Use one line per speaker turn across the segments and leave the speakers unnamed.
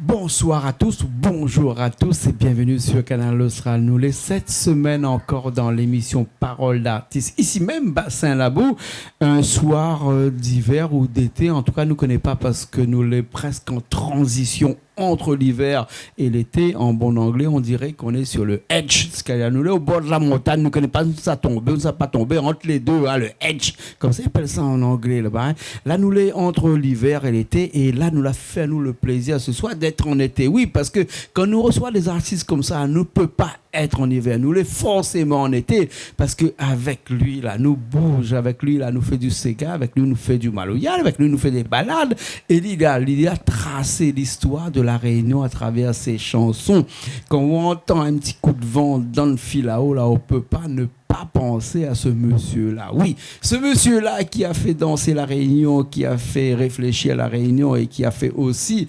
Bonsoir à tous, bonjour à tous et bienvenue sur Canal Austral. Nous les 7 semaines encore dans l'émission Parole d'artistes. Ici même, Bassin Labou, un soir d'hiver ou d'été. En tout cas, nous ne connaissons pas parce que nous les presque en transition entre l'hiver et l'été. En bon anglais, on dirait qu'on est sur le edge. Nous là au bord de la montagne, nous ne connaissons pas où ça tombe, où ça pas tomber entre les deux, hein, le edge. Comme ça, ils appellent ça en anglais là-bas. Hein. Là, nous les entre l'hiver et l'été. Et là, nous l'a fait nous le plaisir ce soir d'être en été. Oui, parce que quand nous recevons des artistes comme ça, on ne peut pas être en hiver. Nous les forcément en été parce que avec lui là, nous bouge, avec lui là, nous fait du Sega, avec lui nous fait du Maloyal, avec lui nous fait des balades. Et il a tracé l'histoire de la Réunion à travers ses chansons. Quand on entend un petit coup de vent dans le fil à eau là, on peut pas ne pas penser à ce monsieur-là. Oui, ce monsieur-là qui a fait danser la Réunion, qui a fait réfléchir la Réunion et qui a fait aussi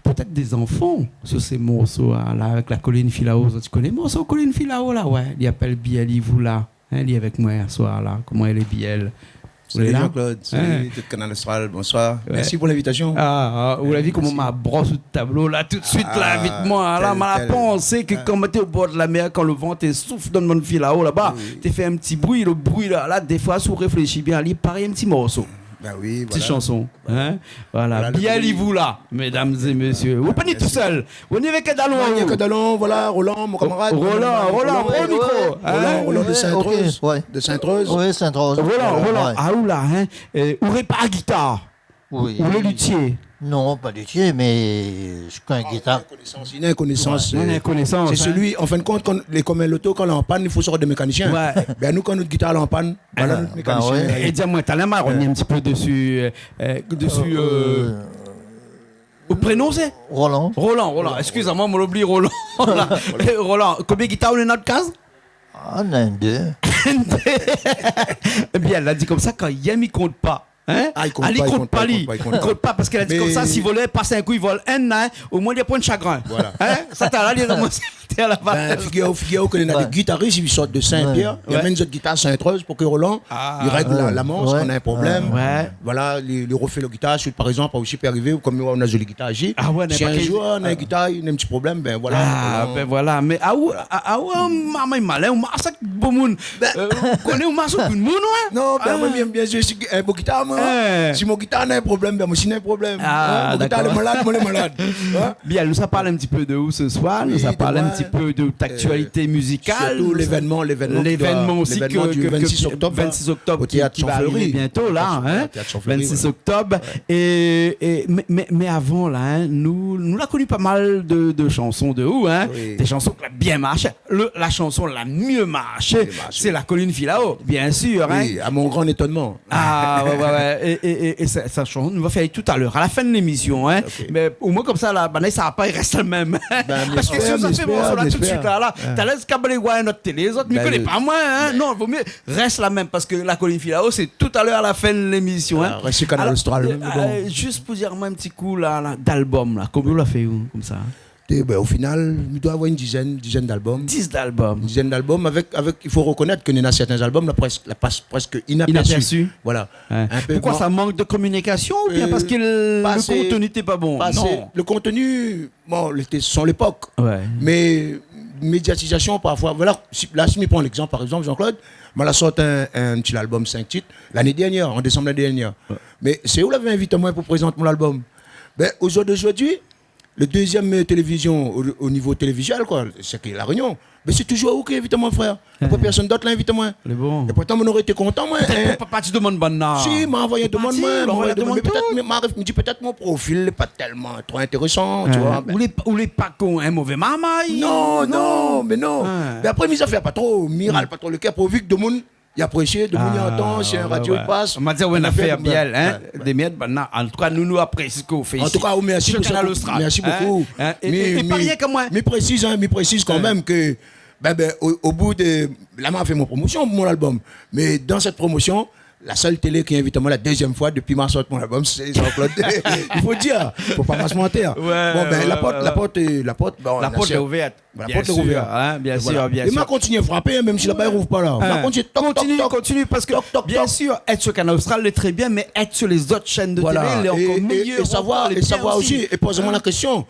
peut-être des enfants sur ces morceaux-là, avec la colline Filao. Tu connais le morceau colline Filao là? Ouais, il appelle Biel, il vous là. Hein, il est avec moi ce soir-là. Comment elle est Biel?
Salut Jean-Claude, salut tout Canal Austral, bonsoir. Ouais. Merci pour l'invitation.
Vous l'avez vu comment ma brosse au tableau là tout de suite là, vite moi là, m'a pensé que quand tu es au bord de la mer, quand le vent te souffle dans mon fil là-haut là-bas, tu fais un petit bruit, le bruit là, des fois si on réfléchit bien, il paraît un petit morceau.
Ben oui, voilà.
Petite chanson. Hein? Voilà. Bien vous là, mesdames et messieurs. Vous pas tout seul. Vous n'y avez que Dallon.
Il n'y a que Dallon, voilà, Roland, mon camarade.
Roland, au micro.
Roland de Sainte-Rose.
Okay.
De Sainte-Rose.
Oui, Sainte-Rose.
Roland. Ah, où là, hein? Où est pas la guitare?
Oui.
Où est le luthier?
Non, pas luthier, mais je connais une guitare.
Il a une connaissance.
Il a une connaissance.
C'est celui, en fin de compte, quand les communs l'auto, quand on est en panne, il faut sortir de mécanicien.
Ouais.
Ben nous, quand notre guitare est en panne, voilà notre mécanicien.
Et dis-moi, t'as l'air marre, on est un petit peu dessus. Au prénom, c'est
Roland.
Roland. Excusez-moi, on l'oublie, Roland. Roland, combien de guitares on est dans notre case?
Ah, on a deux.
Eh bien, elle a dit comme ça, quand Yem, il compte pas. Hein?
Il compte
pas parce qu'elle a dit comme ça, s'il volait, passe un coup, il vole un, au moins des points de chagrin.
Voilà.
Hein? Ça t'a là, il est à la base.
Figurez-vous que des guitaristes, ils sortent de Saint-Pierre, il y a même une autre guitare Sainte-Rose pour que Roland, il règle la manche, qu'on a un problème. Voilà, il refait la guitare, par exemple, aussi peut arriver, comme on a joué la guitare ici. Si un jour on a une guitare, il y a un petit problème, ben voilà.
Ben voilà, mais maman est malin, on ça bon monde. Connaît on masse tout le monde, ouais?
Non, ben bien sûr, un beau guitare, si mon guitare a un problème, ben moi aussi j'ai un problème. Mon guitare est malade, moi je suis malade.
Bien, nous ça parle un petit peu de où ce soir, nous ça parle un petit peu de d'actualité musicale.
Surtout l'événement
aussi
du 26 octobre.
26 octobre
au théâtre
qui va arriver bientôt là, hein? 26 octobre. Mais avant là, hein, nous l'a connu pas mal de chansons de où, hein? Des chansons qui ont bien marché. La chanson la mieux marché, c'est La Colline Filao, bien sûr.
Oui, à mon grand étonnement.
Ouais. Et ça change. On va faire tout à l'heure, à la fin de l'émission. Hein. Okay. Mais au moins comme ça, là, ça va pas, il reste le même. Parce que si vous fait bon, là, tout de suite, là, t'as l'air de câbler notre télé, les autres ne connaissent pas moi. Hein. Non, il vaut mieux, reste la même, parce que La Colline Filao, c'est tout à l'heure à la fin de l'émission. Hein.
Reste Canal Austral.
Juste pour dire moi un petit coup là, d'album, là. Comment vous l'avez fait, comme ça?
Au final, il doit avoir une dizaine d'albums.
10 d'albums.
Une dizaine d'albums avec, il faut reconnaître qu'il y en a certains albums la passent presque inaperçus. Voilà.
Ouais. Pourquoi ça manque de communication ou bien parce que le contenu n'était pas bon? Non.
Le contenu, sans l'époque. Ouais. Mais médiatisation parfois. Voilà. Là, si je prends l'exemple, par exemple, Jean-Claude, on a sorti un petit album 5 titres l'année dernière, en décembre l'année dernière. Ouais. Mais c'est où l'avait invité moi pour présenter mon album? Aujourd'hui, le deuxième télévision au niveau télévisuel, quoi, c'est La Réunion. Mais c'est toujours OK, invite moi, frère. Pourquoi personne d'autre l'a invité moi?
Bon.
Et pourtant, on aurait été content, moi.
Papa, tu demandes bonne.
Si, m'a envoyé demande moi. Me dit peut-être mon profil n'est pas tellement trop intéressant, tu vois.
Ou les pas qu'on un mauvais maman.
Non. Mais après, mes affaires pas trop, pas trop le cas, pourvu que de monde. Il apprécie, de monde entend, si un radio passe.
On m'a dit, on a fait bien, hein, des miettes, en tout cas, nous apprécions ce qu'on fait ici.
En tout cas, merci beaucoup.
Et pas rien que moi.
Mais précise quand même que, au bout de... Là, m'a fait mon promotion pour mon album. Mais dans cette promotion, la seule télé qui invite moi la deuxième fois depuis ma sortie de mon album, c'est Jean-Claude. Il faut dire, faut pas se mentir. La porte est
ouverte.
La porte est ouverte.
Bien sûr.
Il m'a continué à frapper, même si là-bas, il ne rouvre pas là.
Continue, parce que, bien sûr, être sur Canal Austral est très bien, mais être sur les autres chaînes de télé, il est encore meilleur.
Et savoir aussi, et posez-moi la question,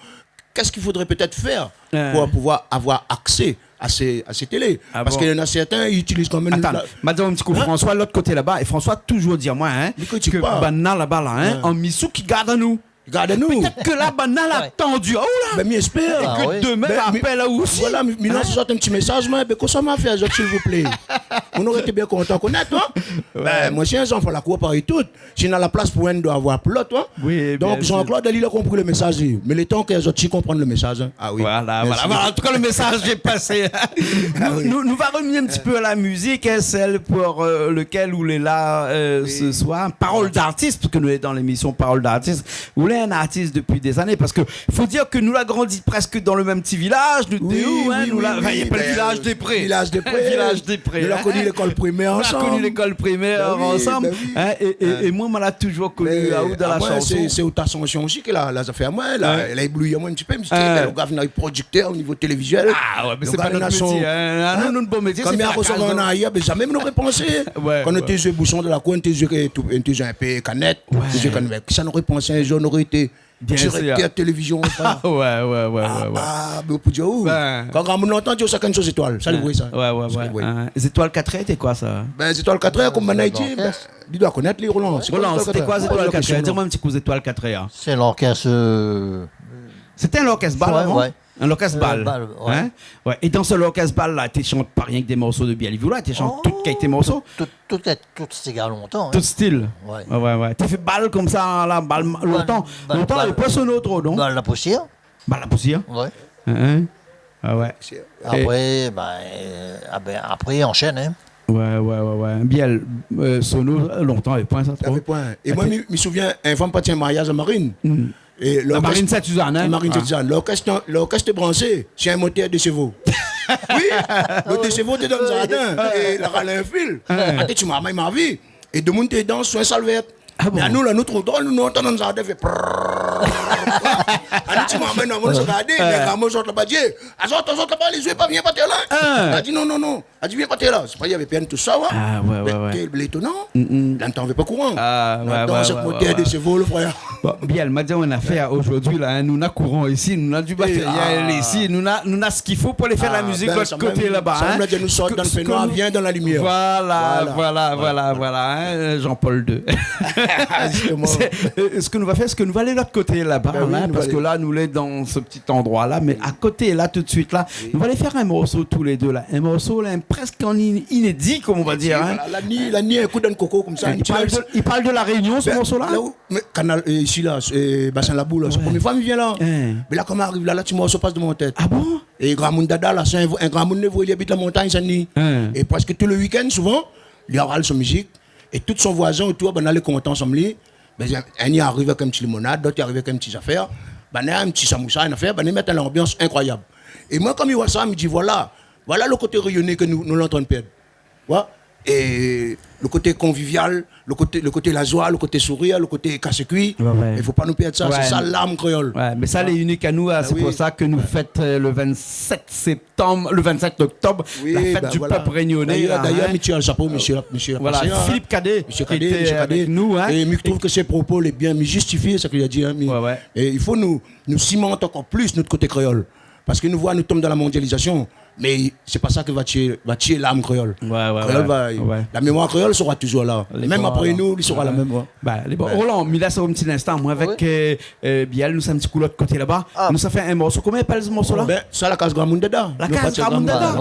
qu'est-ce qu'il faudrait peut-être faire pour pouvoir avoir accès à ces télés. Parce qu'il y en a certains, ils utilisent quand même...
Attends, madame un petit coup, François, l'autre côté là-bas, et François toujours dire moi, que Banal là-bas, en Missou qui garde nous.
Regardez-nous.
Peut-être que là, Banal a tendu. Oh là!
Mais m'espère.
Que demain, appelle là aussi.
Voilà, maintenant, si un petit message, mais qu'on s'en m'a fait, s'il vous plaît. On aurait été bien content de connaître, moi, j'ai un enfant, la cour par tout. Si on a la place pour un, doit avoir plot, donc, Jean-Claude, il a compris le message. Mais le temps que les autres comprennent le message. Ah oui.
Voilà. En tout cas, le message est passé. Nous allons revenir un petit peu à la musique, celle pour lequel vous êtes là ce soir. Parole d'artiste, parce que nous sommes dans l'émission Parole d'artiste. Vous êtes un artiste depuis des années, parce que faut dire que nous l'avons grandi presque dans le même petit village. Nous il n'y a pas le village des Prés.
Village des Prés. Nous l'avons connu l'école primaire ensemble.
Et moi, je l'ai toujours connu à dans la chanson.
C'est au Tassension aussi qu'elle a fait à moi. Elle a ébloui un petit peu. Le gars est producteur au niveau télévisuel.
Ah ouais, mais c'est pas notre métier. Notre bon métier,
c'est faire recevoir un ailleurs, mais jamais nous repensé. Quand on était yeux bouchons de la cour, on était yeux un peu canette. Ça nous repensé un jour, on aurait été directeur télévision.
Ouais.
Ah, mais on peut dire où? Quand on entend, tu as chacun chose étoile. Ça, le bruit, ça.
Ouais. Les étoiles 4 c'était quoi ça?
Les étoiles 4 comme Manaïti, il doit connaître les Roland.
Roland, c'était quoi les étoiles 4 Dis-moi un petit coup les étoiles 4
C'est l'orchestre.
C'était un orchestre bal avant?
Ouais.
Un orchestre bal. Ouais. Et dans ce orchestre bal là, tu chantes pas rien que des morceaux de Bialivula, tu chantes toutes qualité morceaux.
Tout style longtemps.
Tout style. Ouais. Tu fais bal comme ça là, bal longtemps. Longtemps et pas son autre, non?
Bal la poussière.
Bal la poussière.
Ouais.
Ouais.
Après enchaîne, hein.
Ouais. Biel, sono longtemps et point ça trop.
Et moi, je me souviens, un femme parti un mariage à Marine. Et
la Marine Saint-Suzanne, hein?
Marine Saint-Suzanne. L'orchestre branché, c'est un moteur de chevaux. Oui, le de chevaux, tu es dans le jardin. Et la râle un fil. Après, tu m'as ma vie. Et de monde, tu es dans un salvette. Mais à nous, là, nous trouvons drôle, nous entendons dans le jardin, fait alors tu m'emmènes à mon regarder, mais quand moi je là-bas, Dieu, les autres là-bas, les yeux pas viens pas là. Elle dit non. Elle dit viens pas là. C'est pas il y avait peine tout ça, ouais. L'étonnant, l'entend veut pas courant. Dans ce moteur de chevaux, le frère.
Bien, m'a dit on a fait aujourd'hui là, nous n'a courant ici, nous n'a du matériel ici, nous n'a ce qu'il faut pour aller faire la musique de l'autre côté là-bas.
Ça nous sort dans le peignoir, vient dans la lumière.
Voilà, Jean-Paul II. Ce que nous va faire, c'est que nous va aller de l'autre côté là-bas, parce que là, nous sommes dans ce petit endroit-là, mais à côté, là, tout de suite, là, nous allons aller faire un morceau tous les deux, là. Un morceau, là, presque en inédit, comme on va dire.
La nuit, un coup d'un coco, comme ça.
Il parle de la Réunion, ce morceau-là?
Canal, ici, là, Bassin la Boule, c'est la première fois qu'il vient là. Mais là, comment arrive là, tu morceau passe de mon tête.
Ah bon?
Et Grand Monde Dada, là, c'est un Grand Monde Nevo, il habite la montagne, ça nie. Et presque tout le week-end, souvent, il râle son musique. Et tout son voisin autour, on a les contents ensemble. Un y arrive avec un petit limonade, d'autres y arrivent avec un petit affaire. Un petit samoussa, une affaire, ils mettent une ambiance incroyable. Et moi, comme il voit ça, il me dit voilà le côté rayonné que nous l'entendons perdre. Et le côté convivial, le côté la joie, le côté sourire, le côté casse-cuit. Il ne faut pas nous perdre ça, c'est ça l'âme créole.
Mais ça, les uniques à nous, c'est pour ça que nous fêtons le 27 octobre, la fête du peuple réunionnais.
D'ailleurs, monsieur le chapeau, monsieur
Philippe Cadet, qui était avec nous.
Et je trouve que ses propos les bien justifiés, c'est ce qu'il a dit. Et il faut nous cimenter encore plus notre côté créole. Parce que nous tombons dans la mondialisation. Mais c'est pas ça qui va tuer l'âme créole. La mémoire créole sera toujours là. Même après nous, il sera la même.
Roland, mais là, c'est un petit instant. Moi, avec Biel, nous sommes un petit coup de l'autre côté là-bas. Nous ça fait un morceau. Comment appelle ce morceau-là?
Ça, la case Grand Monde Dada.
La case Grand Monde Dada.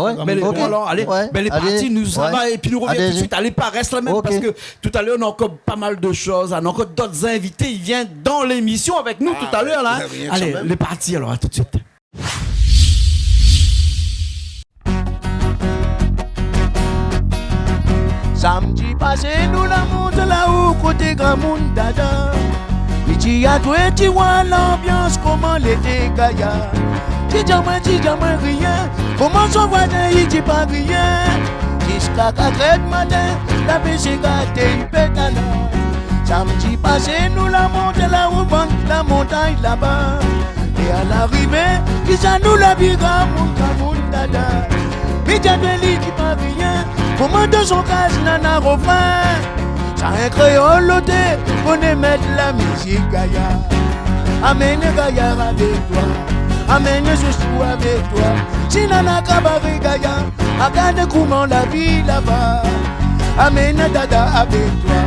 Allez, les parties, nous s'en va et puis nous reviens tout de suite. Allez, pas reste la même parce que tout à l'heure, on a encore pas mal de choses. On a encore d'autres invités. Ils viennent dans l'émission avec nous tout à l'heure. Allez, les parties, alors, à tout de suite.
Samedi passé, nous la monte là-haut, côté Grand Monde Dada. Midi à toi, tu vois l'ambiance, comment l'été gaillard. Tu dis jamais rien, comment son voisin, il dit pas rien. Jusqu'à 4 heures du matin, la musique a été une pétale. Samedi passé, nous la montée la route, la montagne là-bas. Et à l'arrivée, qui ça nous la biga, mon dada. Média de lit qui pas rien, comment de son casse, nana refrain. Ça un créole loté, on est mettre la musique Gaïa. Amène Gaïa avec toi, amène Joshua avec toi. Si nana kabari Gaïa, regarde comment la vie là-bas. Amène Dada avec toi,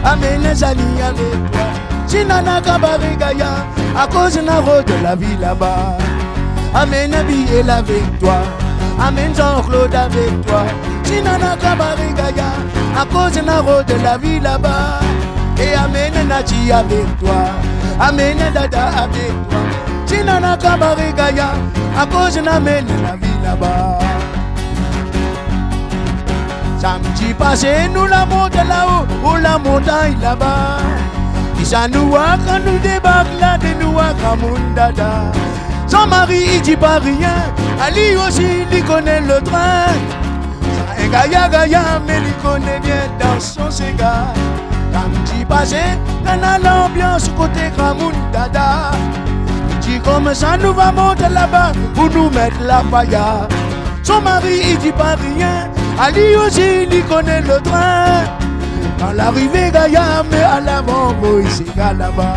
amène Zani avec toi. Si nana kabari Gaïa, à cause de la route de la vie là-bas. Amène Biel avec toi, amène Jean-Claude avec toi. Si nana kabari Gaïa, à cause de la route de la vie là-bas. Et amène Nati avec toi, amène Dada avec toi. Si nana kabari Gaïa, à cause de la vie là-bas. Samedi passé, nous la montée là-haut, ou la montagne là-bas. Qui ça nous a quand nous débarquons là de nous à Kamundada. Son mari il dit pas rien, Ali aussi il connaît le train. Ça un Gaïa, mais il connaît bien dans son cigare. Samedi passé, dans l'ambiance côté Kamundada. Il dit comme ça nous va monter là-bas pour nous mettre la paille. Son mari il dit pas rien, Ali aussi il connaît le train. Dans l'arrivée Gaïa, mais à l'avant Moïse là-bas.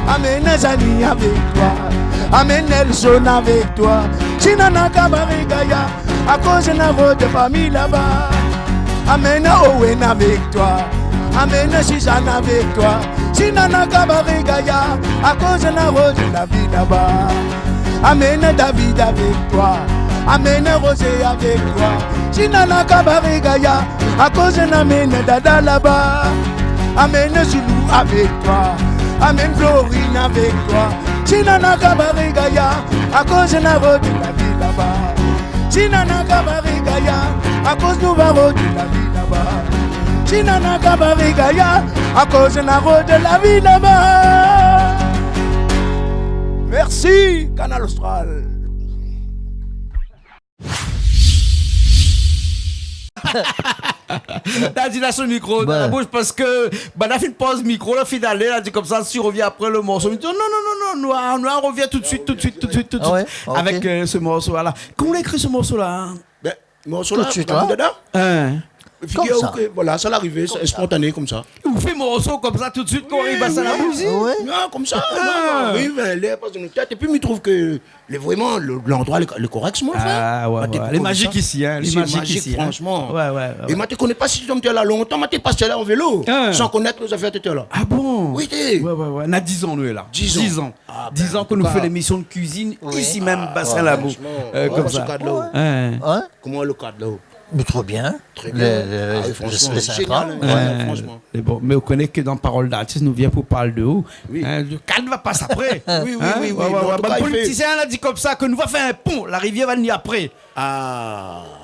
Amène Zani avec toi, amène Nelson avec toi. Si nana kabari Gaïa, à cause de la route de famille là-bas. Amène Owen avec toi, amène Suzanne avec toi. Si nana kabari Gaïa, à cause de la route de la vie là-bas. Amène David avec toi, amène Rosé avec toi. Si nana kabari Gaïa, à cause de amène Dada là-bas. Amène Zulu avec toi, amène Florine avec toi. Si nana kabari Gaïa, à cause de la route de la vie là-bas. Si nana kabari Gaïa, à cause de la route de la vie là-bas. Si nana kabari Gaïa, à cause de la route de la vie là-bas. Merci, Canal Austral.
T'as dit là sur le micro dans la bouche parce que bah la fin de pause micro la fin d'aller là dit comme ça si on revient après le morceau il dit non on revient tout de suite
ouais, okay.
Avec ce morceau là. Comment on a écrit ce morceau là?
Ben morceau là
tout de suite
figure que voilà, ça l'arrivée, c'est spontané comme ça.
Vous faites morceau comme ça tout de suite quand il passe à la musique.
Non, comme ça. Oui, les passe de notre tête et puis il trouve que vraiment l'endroit le correct moi frère.
Ah ouais. Les magiques ici hein, les magiques ici.
Franchement.
Ouais.
Et moi tu connais pas si tu es là longtemps, moi tu passé là en vélo sans connaître nos affaires tu là.
Ah bon?
Oui, t'es.
Ouais. On a 10 ans nous est là. 10 ans. 10 ans que nous faisons l'émission de cuisine ici même bassin Labou. Comme ça.
Comment le cadre là?
Mais trop bien.
Très bien.
C'est
génial. Franchement.
Bon, mais on connaît que dans Parole d'artiste, nous vient pour parler de où.
Oui.
Le cadre va passer après.
Oui.
Le politicien a dit comme ça que nous va faire un pont, la rivière va venir après.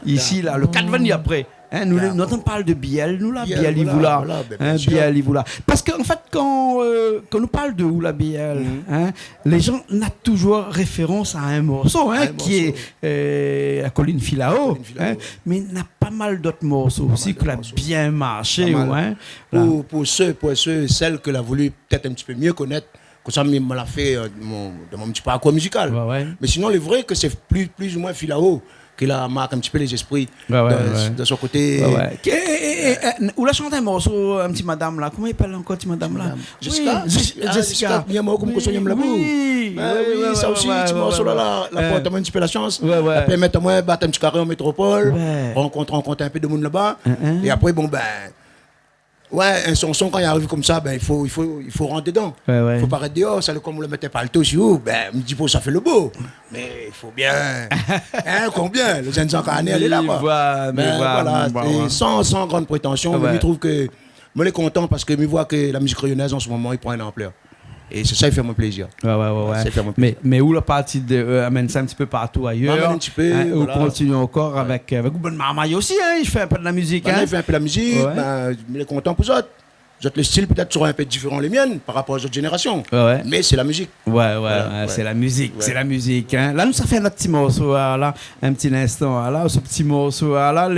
Ici, là, le cadre va venir après. Nous on parle de Biel, nous là, Biel, il vous là. Biel, il vous là. Parce qu'en fait, quand nous parle de où la Biel, les gens n'ont toujours référence à un morceau, qui est la colline Filao, mais il y a pas mal d'autres morceaux aussi qui ont bien marché.
Pour ceux, celles que l'a voulu peut-être un petit peu mieux connaître, comme ça, me l'a fait dans mon petit parcours musical. Mais sinon, il est vrai que c'est plus ou moins Filao qui la marque un petit peu les esprits de son côté.
Où la chante un morceau, un petit madame là, comment il s'appelle encore, petit madame là?
Jessica. Oui, ça aussi, petit morceau là, la porte un petit peu la chance. Après, mettre moi, battre un petit carré en métropole, rencontre un peu de monde là-bas. Et après, bon, un son quand il arrive comme ça, il faut rentrer dedans. Il faut pas arrêter dehors, ça comme on le mettait pas le taux sur vous, me dit ça fait le beau. Mais il faut bien. Combien? Les jeunes encarnés, elle est là-bas. Voilà, sans grande prétention, mais je trouve que je suis content parce que je vois que la musique réunionnaise en ce moment, il prend une ampleur. Et c'est ça, il fait mon plaisir.
Mais où la partie de amène ça un petit peu partout ailleurs.
Un petit peu.
On continue encore avec Ben Marmaille aussi, il fait un peu de la musique.
Il fait un peu de la musique, je suis content pour ça. Les styles peut-être seront un peu différents les miennes par rapport aux autres générations. Mais c'est la musique.
C'est la musique, c'est la musique. Hein. Là, nous ça fait notre petit morceau là, un petit instant là, ce petit morceau là,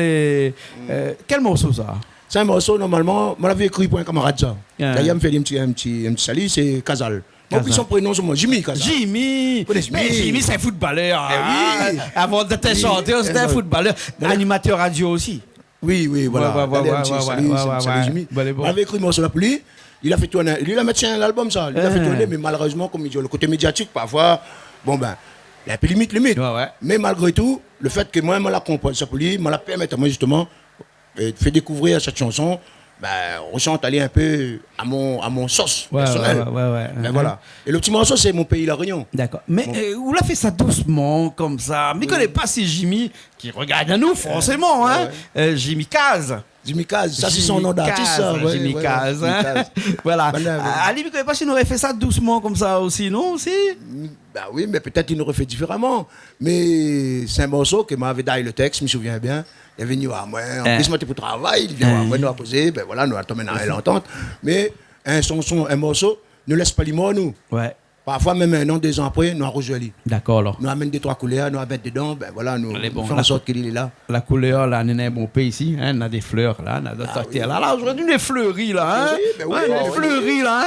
quel morceau ça?
C'est un morceau normalement, moi l'avais écrit pour un camarade ça. D'ailleurs, il me fait un petit salut, c'est Casal. Moi, puis son prénom, c'est moi, Jimmy Casal.
Jimmy, c'est un footballeur.
Oui.
Avant d'être chanteur, c'était un footballeur, animateur radio aussi.
Oui, voilà. Salut Jimmy. On avait écrit le morceau là pour lui. Il a fait tourner. Lui, il a mis l'album, ça. Il a fait tourner, mais malheureusement, comme il dit, le côté médiatique, parfois, il est un peu limite. Mais malgré tout, le fait que moi, je la compose ça pour lui, je la permet à moi, justement, de faire découvrir cette chanson. Ressent aller un peu à mon sauce personnel. Voilà. Et le petit morceau, c'est Mon pays, la Réunion.
D'accord. Mais vous l'avez fait ça doucement, comme ça. Mais ne connais pas si Jimmy, qui regarde à nous, forcément, Jimmy Caz.
Jimmy Caz, ça c'est son nom d'artiste.
Jimmy Caz. Voilà. Ali, ne connais pas s'il aurait fait ça doucement, comme ça aussi, non aussi?
Oui, mais peut-être il aurait fait différemment. Mais c'est un morceau qui m'avait donné le texte, je me souviens bien. Il est venu à moi, en plus, moi, pour travail, il vient à moi, nous a posé, nous attendons maintenant l'entente. Mais un morceau ne laisse pas les mots, nous. Parfois, même un an, 2 ans après, nous avons rejoint.
D'accord, alors.
Nous amène 2-3 couleurs, nous avons dedans, nous faisons en sorte qu'il est là.
La couleur, là, on a un bon pays ici, on a des fleurs, là, on a d'autres terres. Là, aujourd'hui, des fleuries, là, des fleuries, là,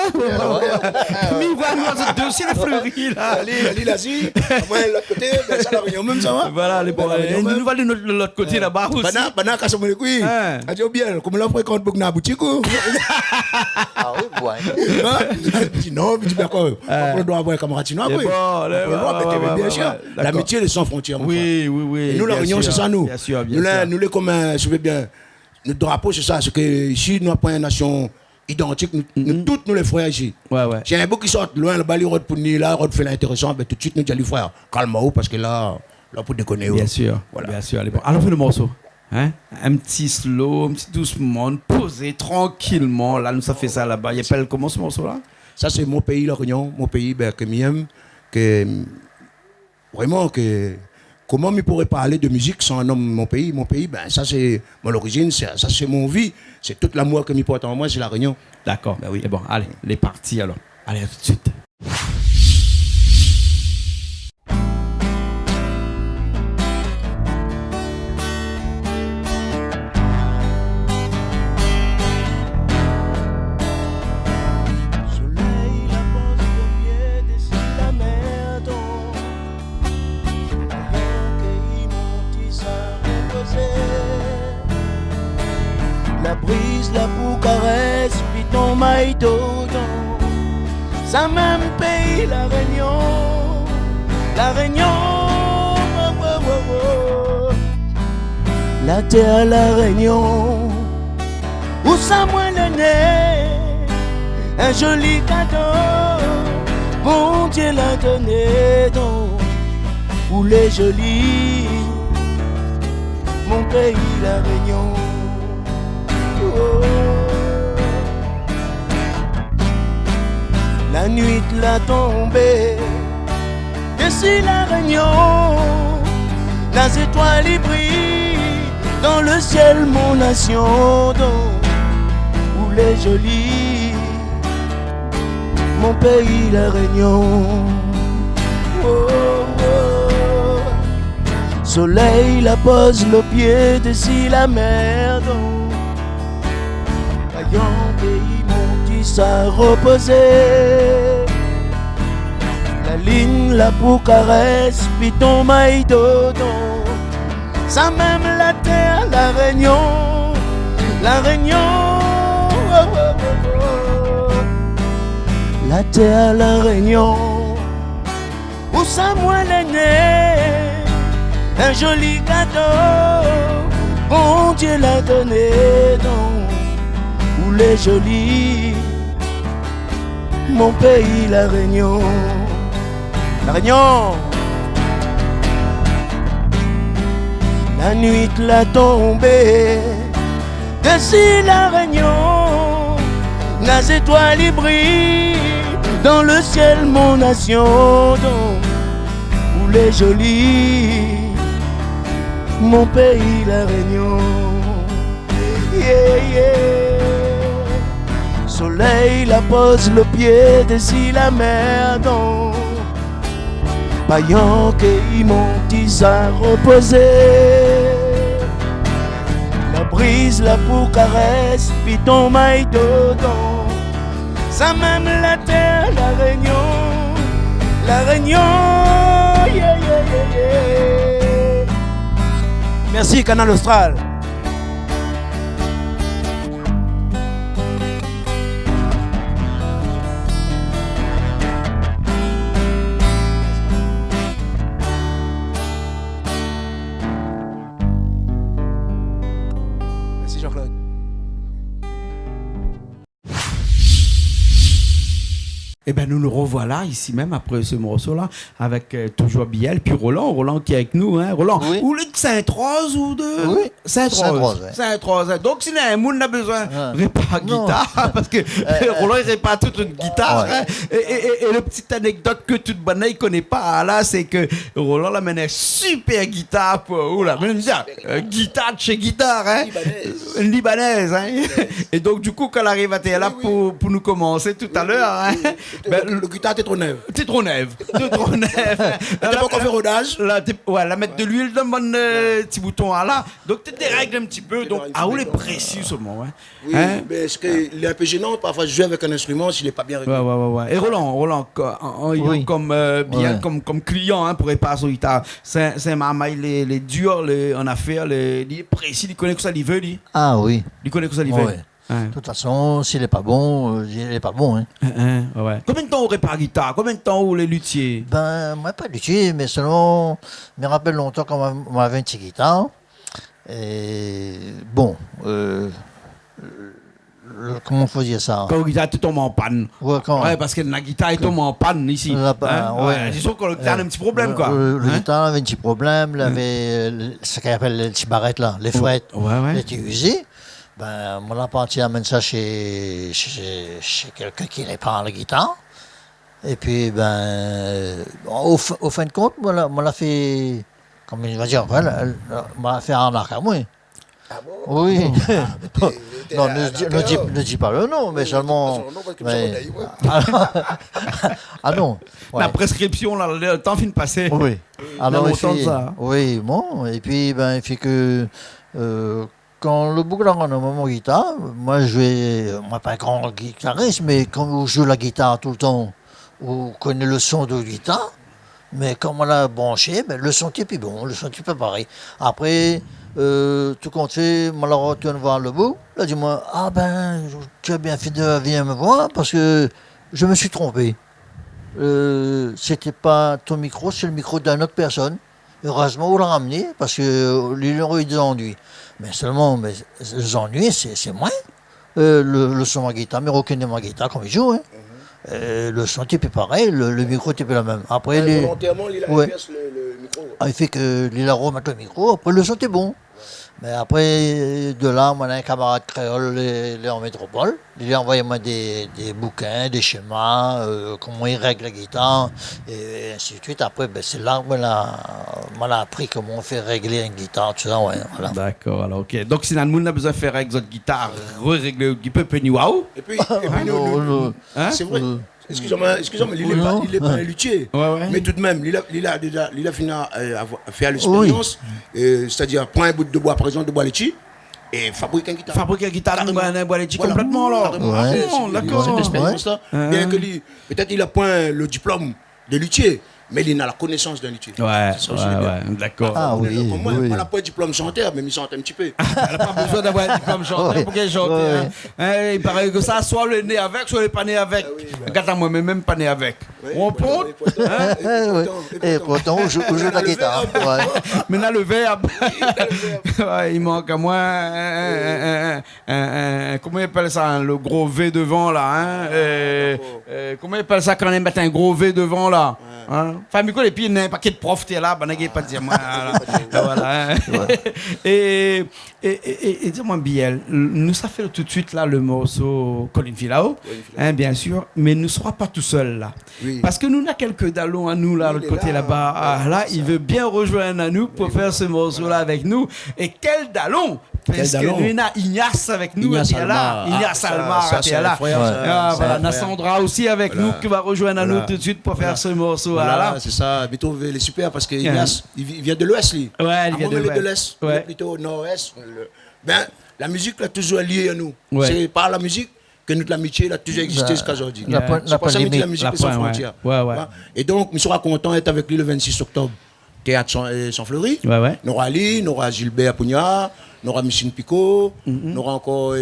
Mais voilà, nous avons dossier des fleuries, là.
Allez, là-ci, moi, de l'autre côté, ça, la Réunion même, ça va.
Voilà, nous allons de l'autre côté, là-bas aussi.
Pendant qu'à ce moment-là, oui, on dit bien, comme l'on fréquente beaucoup dans la boutique,
ah oui,
non, mais tu bien quoi. On doit avoir un camarade chinois, oui. Bien sûr. L'amitié est sans frontières.
Oui.
Et nous, la Réunion, c'est ça, nous.
Bien sûr.
Nous, les communs, je veux bien. Notre drapeau, c'est ça. C'est que ici, nous n'avons pas une nation identique. Nous, toutes, nous, les frères ici. S'il y a un bout qui sort loin, le bali, rôde pour nous, là, rôde fait l'intéressant, tout de suite, nous disons les frères, calme-vous, parce que là, pour déconner.
Bien sûr. Bien sûr. Alors, fais le morceau. Un petit slow, un petit doucement, posé tranquillement. Là, nous, ça fait ça là-bas. Il appelle comment ce morceau-là?
Ça, c'est mon pays, la Réunion, mon pays que j'aime, vraiment, comment je pourrais parler de musique sans un homme, mon pays, ça, c'est mon origine, ça, c'est mon vie, c'est tout l'amour que je porte en moi, c'est la Réunion.
D'accord, oui. Et bon, allez, les parties alors. Allez, à tout de suite.
La brise, la boue caresse, puis ton maille d'odon. Ça même pays, la Réunion. La Réunion, oh, oh, oh, oh. La terre, la Réunion. Où ça moi le nez, un joli cadeau. Mon Dieu l'a donné donc. Où les jolis, mon pays, la Réunion. Oh. La nuit l'a tombée, d'ici la Réunion, les étoiles y brillent dans le ciel, mon nation, où les jolis, mon pays, la Réunion. Oh, oh. Soleil la pose le pied d'ici la mer, vaillant pays mon dit ça reposer. La ligne la peau caresse puis ton maille d'odon. Ça même la terre la Réunion, la Réunion. Oh, oh, oh, oh. La terre la Réunion. Où ça moi l'aîné, un joli cadeau, bon Dieu l'a donné donc. Où les jolis, mon pays, la Réunion. La Réunion. La nuit l'a tombée, d'ici la Réunion, les étoiles y brillent dans le ciel, mon nation. Où les jolis, mon pays, la Réunion. Yeah, yeah. soleil la pose le pied d'ici la mer non. Payan que mon tis à reposer. La brise la pour caresse, puis ton maille dedans. Ça même la terre, la réunion. La Réunion, yeah, yeah, yeah, yeah. Merci Canal Austral. Merci Jean-Claude.
Eh bien, nous nous revoilà ici même après ce morceau-là avec toujours Biel, puis Roland qui est avec nous. Hein. Roland,
Oui.
ou le de Sainte-Rose ou de...
Oui.
Sainte-Rose.
Sainte-Rose, ouais.
Sainte-Rose. Hein. Donc, si un monde a besoin,
Ah.
répare
Non.
guitare, parce que Roland, il répare toute une guitare.
Ouais.
Hein. Et la petite anecdote que toute bonne il connaît pas, là, c'est que Roland l'amène une super guitare pour... Oula, mais dire, guitare de chez guitare, hein. Une libanaise, hein. Et donc, du coup, quand elle arrive à là pour nous commencer tout à l'heure, hein. Ben,
Le guitare t'es trop neuve.
T'es trop neuve. T'es trop neuve.
T'as pas encore fait rodage.
Là, ouais, la mettre de l'huile dans mon petit bouton à là. Donc, tu te dérègles un petit peu. Donc, où les précis seulement. Ouais.
Oui,
Hein?
mais est-ce qu'il est un peu gênant parfois de jouer avec un instrument s'il n'est pas bien réglé.
Ouais. Et Roland,
Oui.
comme bien,
Ouais.
comme client hein, pour réparer son guitare, c'est maman, il est dur en affaires, il est précis, il connaît que ça, il veut, lui.
Ah oui.
Il connaît que ça, il veut.
Ouais.
Hein.
De toute façon, s'il n'est pas bon, il n'est pas bon. Hein.
Ouais. Combien de temps on répare la guitare? Combien de temps on les luthiers?
Ben, moi, pas du tout, mais seulement, je me rappelle longtemps quand on avait une petite guitare. Et bon, comment faut dire ça?
Quand la guitare tombe en panne.
Ouais, quand,
Ouais, parce que la guitare tombe en panne ici.
Ouais.
C'est sûr que la guitare a un petit problème, quoi.
Le
Hein?
guitare avait un petit problème, il avait ce qu'on appelle les petites barrettes là, les frettes.
Ouais.
Il était usé. Ben, mon apprenti amène ça chez quelqu'un qui répare la guitare. Et puis, ben, au fin de compte, moi, l'a fait, comme il va dire, m'a l'a fait arnaque à moi.
Ah bon?
Oui. Non, ne dis pas le nom, mais seulement. Ah non. Ouais.
La prescription, là, le temps finit de passer.
Oui. Alors,
Dans
il
longtemps de
fait,
ça, hein.
oui, bon, et puis, ben, il fait que. Quand le boucle en a mon guitare, moi je vais, moi pas un grand guitariste, mais quand je joue la guitare tout le temps, on connaît le son de guitare, mais quand on l'a branché, ben, le son type est bon, le son type est pareil. Après, tout compte fait, on la retourne voir le bout, là dis-moi, ah ben, tu as bien fait de venir me voir parce que je me suis trompé. C'était pas ton micro, c'est le micro d'une autre personne. Heureusement, on l'a ramené parce qu'il aurait eu des ennuis. Mais seulement, les ennuis, c'est moins. Le son de ma guitare, mais reconnaît ma guitare comme il joue. Hein. Le son type est pareil, le micro type est le même. Après,
Volontairement, il a
Ouais.
inverse le micro.
il fait que l'île remet le micro, après le son est bon. Mais après, de là, moi, un camarade créole, il est en métropole. Il a envoyé moi des bouquins, des schémas, comment il règle la guitare, et ainsi de suite. Après, ben, c'est là que moi, l'a appris comment on fait régler une guitare, tout ça, ouais, voilà.
D'accord, alors ok. Donc, si le monde a besoin de faire avec votre guitare, régler un peu penny wow.
Et puis,
Hein?
c'est vrai. Excusez-moi, mais il est pas un luthier.
Ouais.
Mais tout de même, il a fini à faire l'expérience, c'est-à-dire prendre un bout de bois, par exemple, de bois litchi, et fabriquer une guitare.
Fabriquer la guitare,
Carrément.
un bois litchi
Voilà.
complètement, là.
Carrément.
Ouais.
Après,
Bon,
c'est-
d'accord.
Cette expérience-là,
Ouais.
bien que lui, peut-être il a point le diplôme de luthier, mais il a la connaissance d'un luthier.
Ouais,
C'est ça aussi, le bien.
d'accord.
Ah oui,
Moi,
oui.
on n'a pas de diplôme chanteur, mais il chante un petit peu.
Elle n'a pas besoin d'avoir un diplôme chanteur
Ouais.
pour qu'elle chante.
Ouais.
Hein, il paraît que ça, soit le nez avec, soit le pas né avec. Regarde, moi, mais même pas né avec. On prend,
Et pourtant, on joue la guitare. Ouais.
maintenant le verbe. Ouais, il manque à moi comment il appelle ça, hein, le gros V devant là. Hein, comment il appelle ça quand on met un gros V devant là? Hein? Enfin, Miko, et puis il y a un paquet de profs, t'es là, ben, il pas de dire moi. Voilà. Hein. Et dis-moi, Biel, nous, ça fait tout de suite là le morceau Colin Filao, hein, bien sûr, mais nous ne serons pas tout seuls là.
Oui.
Parce que nous, on a quelques dallons à nous là, de l'autre côté là-bas. Ah, là, il veut bien rejoindre à nous pour faire ce morceau là avec nous. Et quel dallon! Parce que nous avons Ignace avec nous. Ignace Almar était là. Voilà, Nassandra aussi avec nous qui va rejoindre nous tout de suite pour faire ce morceau.
Voilà, c'est ça. Bito, il est super parce que Ignace, il vient de l'Ouest, lui.
Ouais, il vient
de l'Est. Plutôt Nord-Est. Ben, la musique l'a toujours liée à nous. C'est par la musique que notre amitié a toujours existé jusqu'à aujourd'hui. C'est pour ça que la musique est sans frontières. Et donc, nous serons contents d'être avec lui le 26 octobre. Théâtre sans Fleury. Nous aura Ali, nous aura Gilbert Pougnard, nous aura Michine Picot, nous aura encore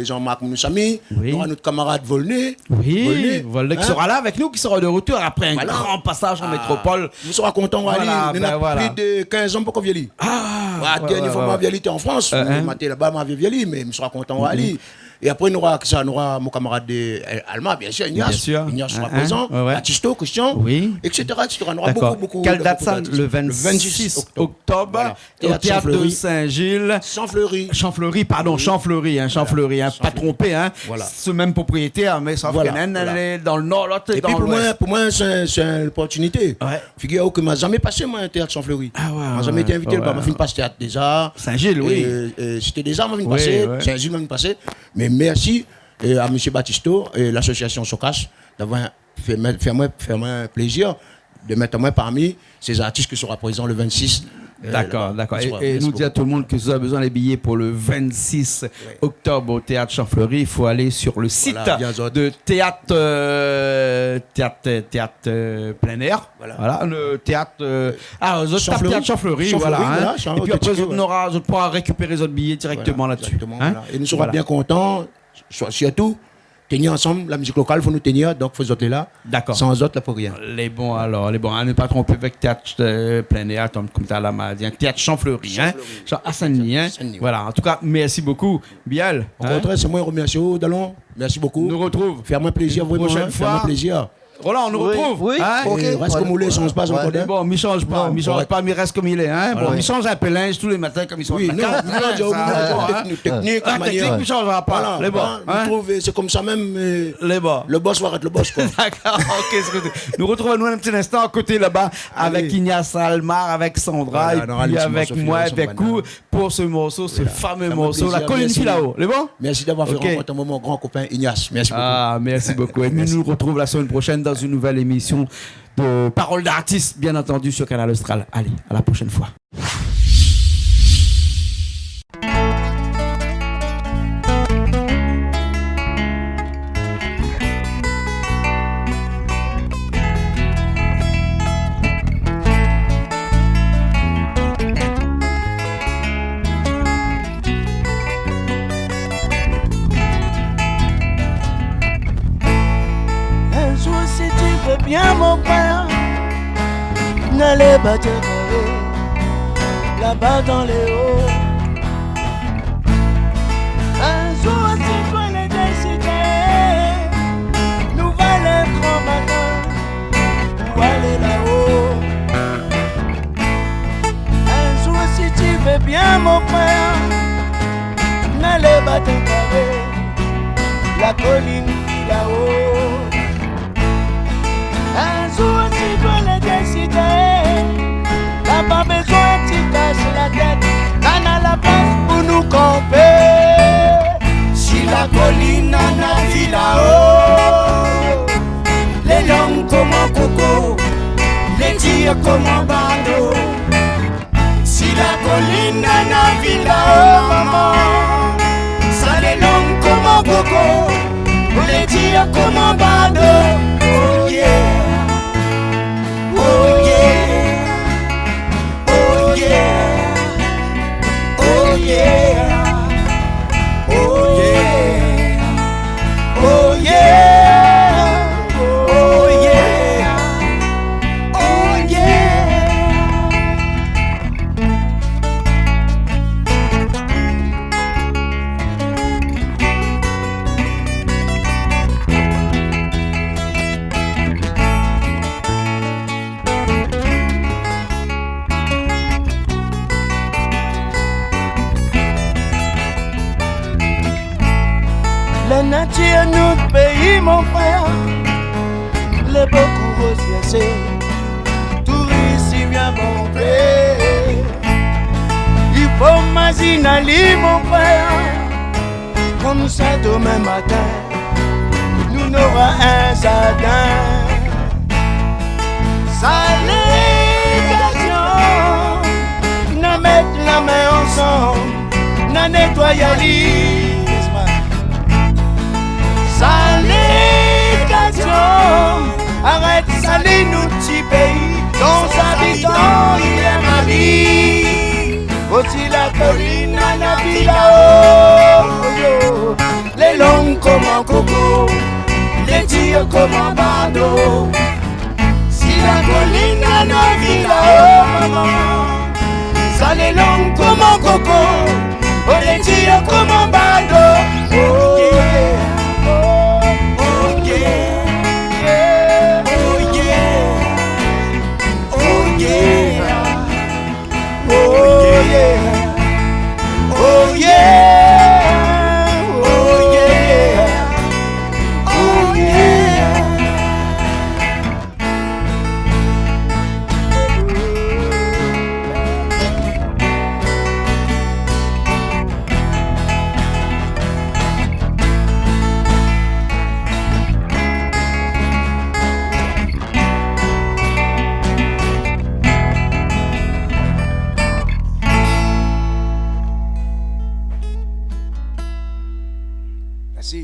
Jean-Marc Moussami, nous aura notre camarade Volney.
Volney qui sera là avec nous, qui sera de retour après un grand passage en métropole.
Nous serons contents, Ali. Nous avons plus de 15 ans pour qu'on vienne. La dernière fois, ma vieille était en France. Maté là-bas, ma vieille, mais nous serons contents, Ali. Et après, nous aura mon camarade Alma, bien sûr, Ignace sera présent, Batisto, Christian, etc. Nous aura beaucoup.
Quelle date ça? Le 26 octobre, au théâtre de Saint-Gilles. Champfleury, pas trompé, ce même propriétaire, mais sauf qu'elle est dans le nord, l'autre est dans l'ouest.
Pour moi, c'est une opportunité. Figurez-vous que je n'ai jamais passé, moi, un théâtre Champfleury. Je n'ai jamais été invité, je suis passé théâtre des Arts.
Saint-Gilles, oui.
C'était des Arts, je suis passé, Saint-Gilles, je suis passé. Mais merci à M. Batisto et l'association Socash d'avoir fait moi plaisir de mettre moi parmi ces artistes qui seront présents le 26.
D'accord. Et nous dire à tout le monde que si vous avez besoin des billets pour le 26 octobre au théâtre Champfleury, il faut aller sur le site de théâtre plein air. Voilà, le théâtre Champfleury. Et puis après, vous pourrez récupérer les autres billets directement là-dessus.
Et nous serons bien contents, surtout. Tenir ensemble, la musique locale, il faut nous tenir, donc il faut autres là.
D'accord.
Sans autres, là, pour rien.
Les bons, à ne pas tromper avec théâtre plein air, comme tu as là, théâtre Champfleury, à Saint-Denis. Voilà, en tout cas, merci beaucoup, Biel.
Au contraire, c'est moi qui remercie Dallon. Merci beaucoup.
Nous retrouve.
Fais-moi plaisir, vraiment. Fais-moi plaisir.
Roland, on nous retrouve.
Oui,
reste comme il est, change pas encore.
Bon, il change pas, mais il reste comme il est. Bon, il change un peu linge tous les matins comme ils sont.
Oui, non, technique,
il changera pas. Les bons.
C'est comme ça même.
Les bons.
Le boss va être le boss, quoi.
D'accord, ok. Nous retrouvons un petit instant à côté là-bas avec Ignace Almar, avec Sandra, et puis avec moi, avec vous, pour ce morceau, ce fameux morceau, La colline file là-haut. Les bons?
Merci d'avoir fait rencontrer mon grand copain Ignace. Merci beaucoup.
Merci beaucoup. Et nous nous retrouvons la semaine prochaine dans une nouvelle émission de Paroles d'artistes, bien entendu, sur Canal Austral. Allez, à la prochaine fois.
Bien mon père, n'allez pas te carrer là-bas dans les hauts. Un jour si toi les décider, nous valons un grand matin pour aller là-haut. Un jour si tu veux bien mon père, n'allez pas te carrer la colline là-haut. Un jour si tu veux le décider, t'as pas besoin de te casser la tête, t'en as la place pour nous camper. Si la colline en a vu là-haut, les longs comme un coco, les tirs comme un bandeau. Si la colline en a vu là-haut, maman, ça les longs comme un coco, les tirs comme un bandeau. Oh yeah. Oh yeah, oh yeah, oh yeah, oh yeah, oh yeah, oh yeah, oh yeah. La nature, notre pays, mon frère, les beaucoup rosiers, touristes, bien bon pays. Il faut finali mon frère. Comme ça demain matin, nous n'aurons un jardin. Salégation, n'a mettre la main ensemble, n'a nettoyer l'île. Salégation, arrête saler nous petits pays, dont habitants il est ma vie. Aussi la colline à la villa, les longues comme un coco, les tirs comme un bandeau. Si la colline à la villa, maman, ça les longues comme un coco, les tirs comme un bandeau. Oh yeah, oh yeah, oh yeah, oh yeah, oh yeah, oh yeah, oh yeah, oh yeah. Merci.